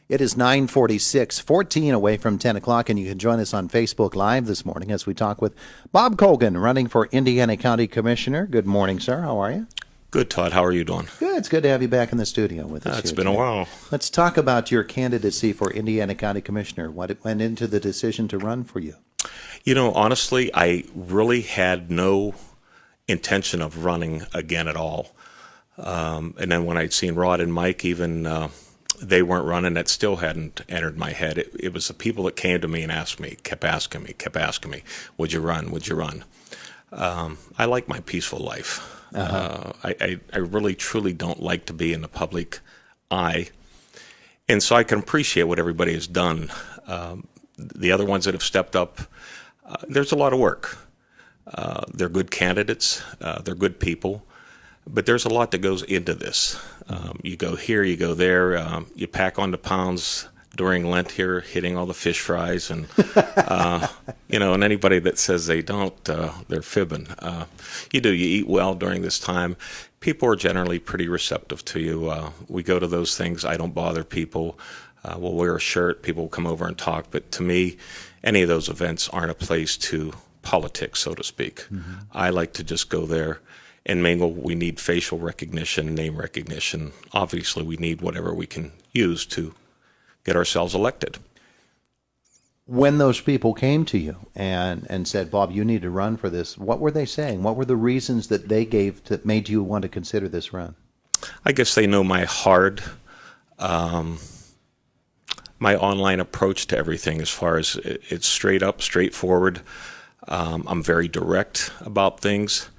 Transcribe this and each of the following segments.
It is 9:46, 14 away from 10 o'clock, and you can join us on Facebook Live this morning as we talk with Bob Colgan, running for Indiana County Commissioner. Good morning, sir. How are you? Good, Todd. How are you doing? Good. It's good to have you back in the studio with us. It's been a while. Let's talk about your candidacy for Indiana County Commissioner. What went into the decision to run for you? You know, honestly, I really had no intention of running again at all. And then when I'd seen Rod and Mike, even they weren't running, that still hadn't entered my head. It was the people that came to me and kept asking me, would you run? Would you run? I like my peaceful life. I really, truly don't like to be in the public eye. And so I can appreciate what everybody has done. The other ones that have stepped up, there's a lot of work. They're good candidates. They're good people. But there's a lot that goes into this. You go here, you go there. You pack on the pounds during Lent here, hitting all the fish fries. And, and anybody that says they don't, they're fibbing. You eat well during this time. People are generally pretty receptive to you. We go to those things. I don't bother people. We'll wear a shirt. People will come over and talk. But to me, any of those events aren't a place to politics, so to speak. Mm-hmm. I like to just go there and mingle. We need facial recognition, name recognition. Obviously, we need whatever we can use to get ourselves elected. When those people came to you and said, Bob, you need to run for this, what were they saying? What were the reasons that they gave that made you want to consider this run? I guess they know my hard, my online approach to everything as far as it's straight up, straightforward. I'm very direct about things.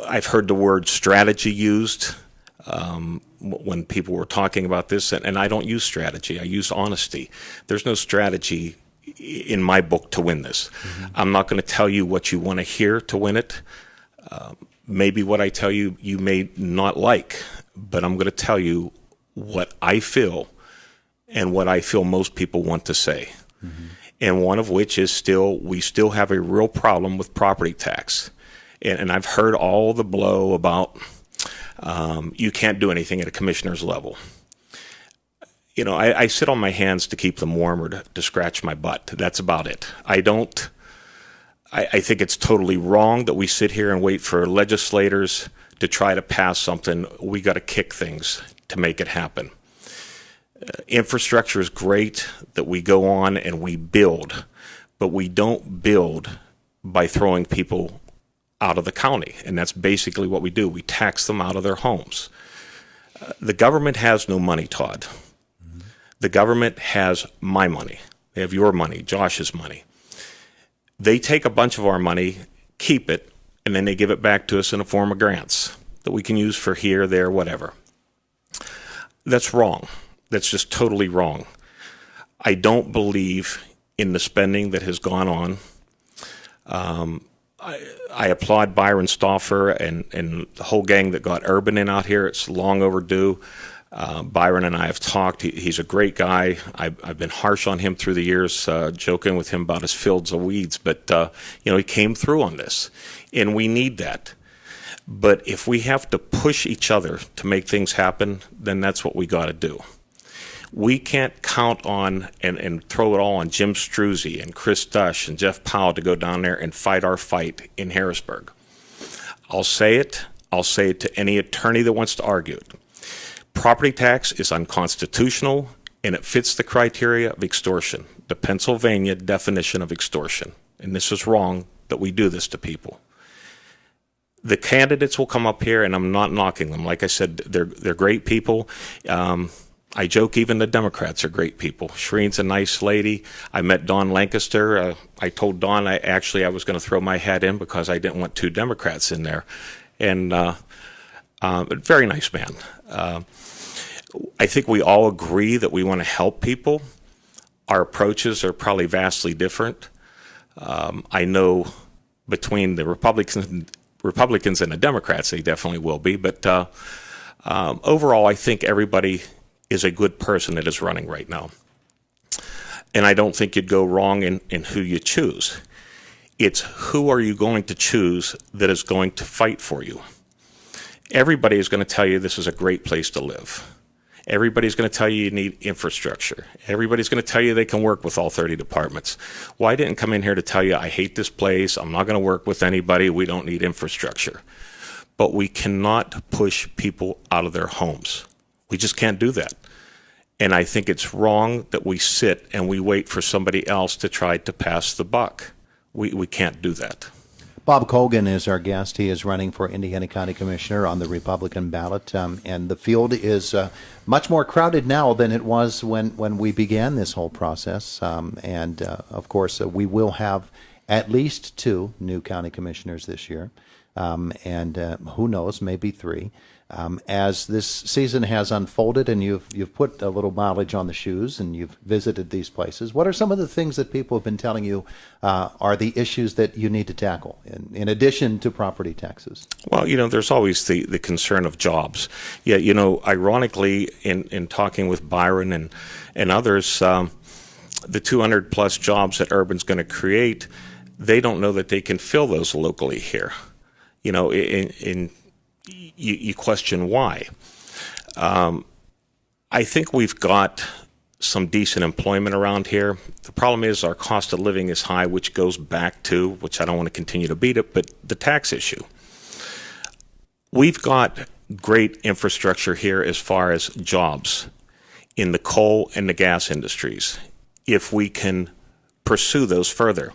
I've heard the word strategy used when people were talking about this, and I don't use strategy. I use honesty. There's no strategy in my book to win this. Mm-hmm. I'm not going to tell you what you want to hear to win it. Maybe what I tell you, you may not like, but I'm going to tell you what I feel and what I feel most people want to say. Mm-hmm. And one of which is we still have a real problem with property tax. And I've heard all the blow about you can't do anything at a commissioner's level. You know, I sit on my hands to keep them warm or to scratch my butt. That's about it. I think it's totally wrong that we sit here and wait for legislators to try to pass something. We got to kick things to make it happen. Infrastructure is great that we go on and we build, but we don't build by throwing people out of the county, and that's basically what we do. We tax them out of their homes. The government has no money, Todd. Mm-hmm. The government has my money. They have your money, Josh's money. They take a bunch of our money, keep it, and then they give it back to us in the form of grants that we can use for here, there, whatever. That's wrong. That's just totally wrong. I don't believe in the spending that has gone on. I applaud Byron Stauffer and the whole gang that got Urban in out here. It's long overdue. Byron and I have talked. He's a great guy. I've been harsh on him through the years, joking with him about his fields of weeds. But, he came through on this, and we need that. But if we have to push each other to make things happen, then that's what we got to do. We can't count on and throw it all on Jim Struzzi and Chris Dush and Jeff Powell to go down there and fight our fight in Harrisburg. I'll say it to any attorney that wants to argue it. Property tax is unconstitutional, and it fits the criteria of extortion, the Pennsylvania definition of extortion. And this is wrong that we do this to people. The candidates will come up here, and I'm not knocking them. Like I said, they're great people. I joke even the Democrats are great people. Shereen's a nice lady. I met Don Lancaster. I told Don I was going to throw my hat in because I didn't want two Democrats in there. And very nice man. I think we all agree that we want to help people. Our approaches are probably vastly different. I know between the Republicans and the Democrats, they definitely will be. But overall, I think everybody is a good person that is running right now. And I don't think you'd go wrong in who you choose. It's who are you going to choose that is going to fight for you. Everybody is going to tell you this is a great place to live. Everybody's going to tell you need infrastructure. Everybody's going to tell you they can work with all 30 departments. Well, I didn't come in here to tell you I hate this place. I'm not going to work with anybody. We don't need infrastructure. But we cannot push people out of their homes. We just can't do that. And I think it's wrong that we sit and we wait for somebody else to try to pass the buck. We can't do that. Bob Colgan is our guest. He is running for Indiana County Commissioner on the Republican ballot, and the field is much more crowded now than it was when we began this whole process. Of course, we will have at least 2 new county commissioners this year, and who knows, maybe 3. As this season has unfolded and you've put a little mileage on the shoes and you've visited these places, what are some of the things that people have been telling you are the issues that you need to tackle in addition to property taxes? Well, there's always the concern of jobs. Yeah, ironically, in talking with Byron and others, the 200 plus jobs that Urban's going to create, they don't know that they can fill those locally here. You question why. I think we've got some decent employment around here. The problem is our cost of living is high, which goes back to, which I don't want to continue to beat it, but the tax issue. We've got great infrastructure here as far as jobs in the coal and the gas industries, if we can pursue those further.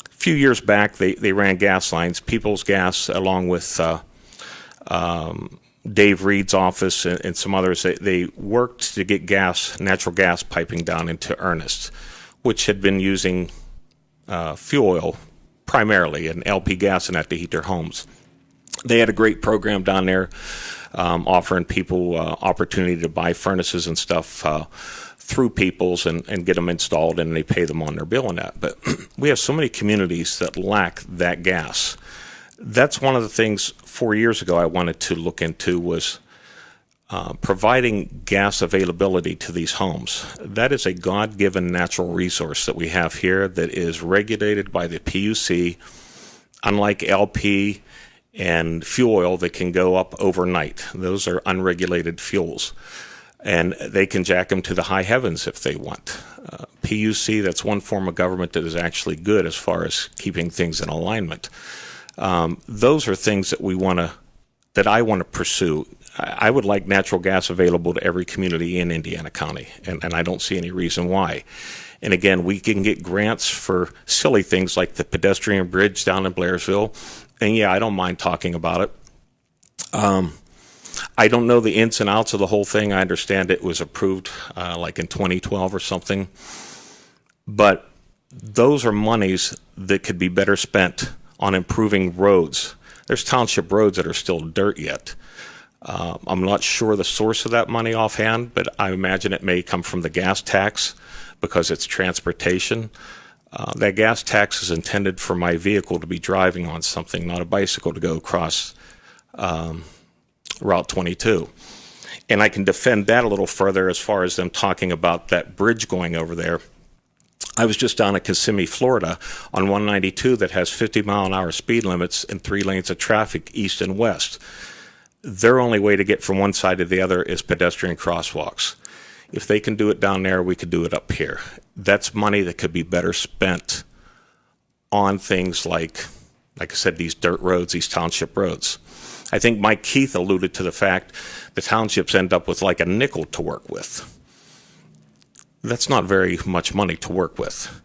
A few years back, they ran gas lines, People's Gas, along with Dave Reed's office and some others. They worked to get natural gas piping down into Ernest, which had been using fuel oil primarily and LP gas in that to heat their homes. They had a great program down there offering people opportunity to buy furnaces and stuff through Peoples and get them installed, and they pay them on their bill and that. But we have so many communities that lack that gas. That's one of the things 4 years ago I wanted to look into was providing gas availability to these homes. That is a God-given natural resource that we have here that is regulated by the PUC, unlike LP and fuel oil that can go up overnight. Those are unregulated fuels, and they can jack them to the high heavens if they want. PUC, that's one form of government that is actually good as far as keeping things in alignment. Those are things that I want to pursue. I would like natural gas available to every community in Indiana County, and I don't see any reason why. And again, we can get grants for silly things like the pedestrian bridge down in Blairsville, and yeah, I don't mind talking about it. I don't know the ins and outs of the whole thing. I understand it was approved like in 2012 or something, but those are monies that could be better spent on improving roads. There's township roads that are still dirt yet. I'm not sure the source of that money offhand, but I imagine it may come from the gas tax because it's transportation. That gas tax is intended for my vehicle to be driving on something, not a bicycle to go across Route 22. And I can defend that a little further as far as them talking about that bridge going over there. I was just down at Kissimmee, Florida, on 192 that has 50-mile-an-hour speed limits and 3 lanes of traffic east and west. Their only way to get from one side to the other is pedestrian crosswalks. If they can do it down there, we could do it up here. That's money that could be better spent on things like I said, these dirt roads, these township roads. I think Mike Keith alluded to the fact the townships end up with like a nickel to work with. That's not very much money to work with.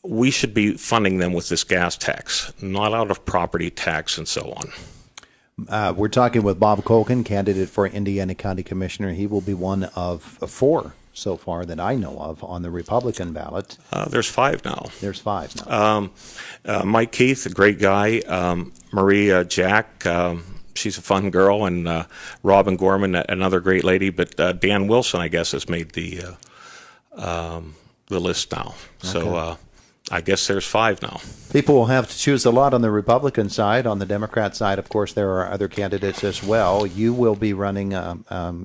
We should be funding them with this gas tax, not out of property tax and so on. We're talking with Bob Colgan, candidate for Indiana County Commissioner. He will be one of 4 so far that I know of on the Republican ballot. There's 5 now. There's 5 now. Mike Keith, a great guy. Maria Jack, she's a fun girl. And Robin Gorman, another great lady. But Dan Wilson, I guess, has made the list now. Okay. So I guess there's 5 now. People will have to choose a lot on the Republican side. On the Democrat side, of course, there are other candidates as well. You will be running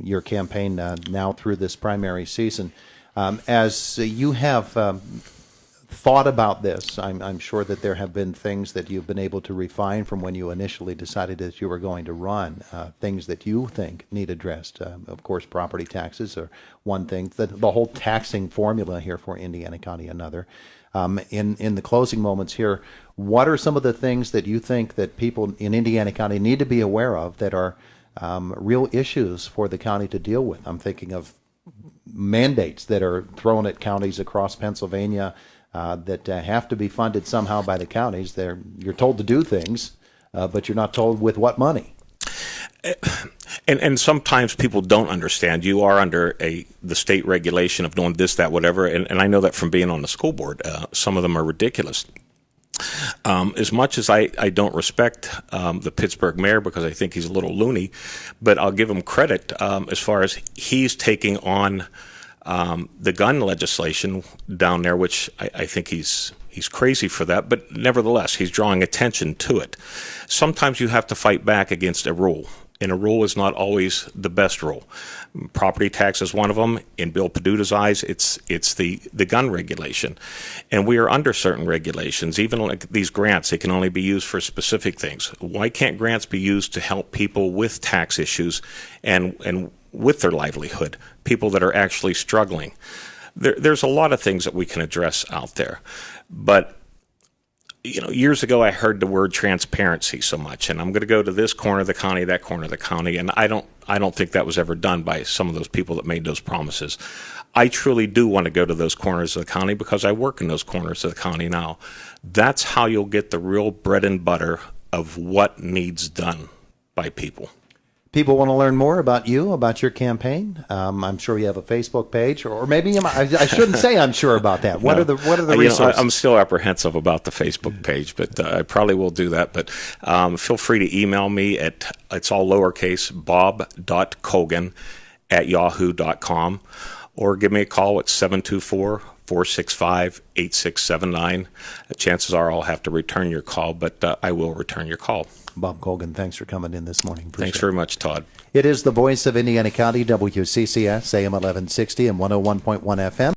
your campaign now through this primary season. As you have thought about this, I'm sure that there have been things that you've been able to refine from when you initially decided that you were going to run, things that you think need addressed. Of course, property taxes are one thing, the whole taxing formula here for Indiana County another. In the closing moments here, what are some of the things that you think that people in Indiana County need to be aware of that are real issues for the county to deal with? I'm thinking of mandates that are thrown at counties across Pennsylvania that have to be funded somehow by the counties. You're told to do things, but you're not told with what money. And sometimes people don't understand. You are under the state regulation of doing this, that, whatever, and I know that from being on the school board. Some of them are ridiculous. As much as I don't respect the Pittsburgh mayor because I think he's a little loony, but I'll give him credit as far as he's taking on the gun legislation down there, which I think he's crazy for that, but nevertheless, he's drawing attention to it. Sometimes you have to fight back against a rule, and a rule is not always the best rule. Property tax is one of them. In Bill Peduto's eyes, it's the gun regulation. And we are under certain regulations. Even like these grants, they can only be used for specific things. Why can't grants be used to help people with tax issues and with their livelihood, people that are actually struggling? There's a lot of things that we can address out there. But years ago I heard the word transparency so much, and I'm going to go to this corner of the county, that corner of the county, and I don't think that was ever done by some of those people that made those promises. I truly do want to go to those corners of the county because I work in those corners of the county now. That's how you'll get the real bread and butter of what needs done by people. People want to learn more about you, about your campaign. I'm sure you have a Facebook page, or maybe I shouldn't say I'm sure about that. What are the resources? I'm still apprehensive about the Facebook page, but I probably will do that. But feel free to email me it's all lowercase, bob.colgan@yahoo.com, or give me a call at 724-465-8679. Chances are I'll have to return your call, but I will return your call. Bob Colgan, thanks for coming in this morning. Thanks very much, Todd. It is the voice of Indiana County, WCCS, AM 1160 and 101.1 FM.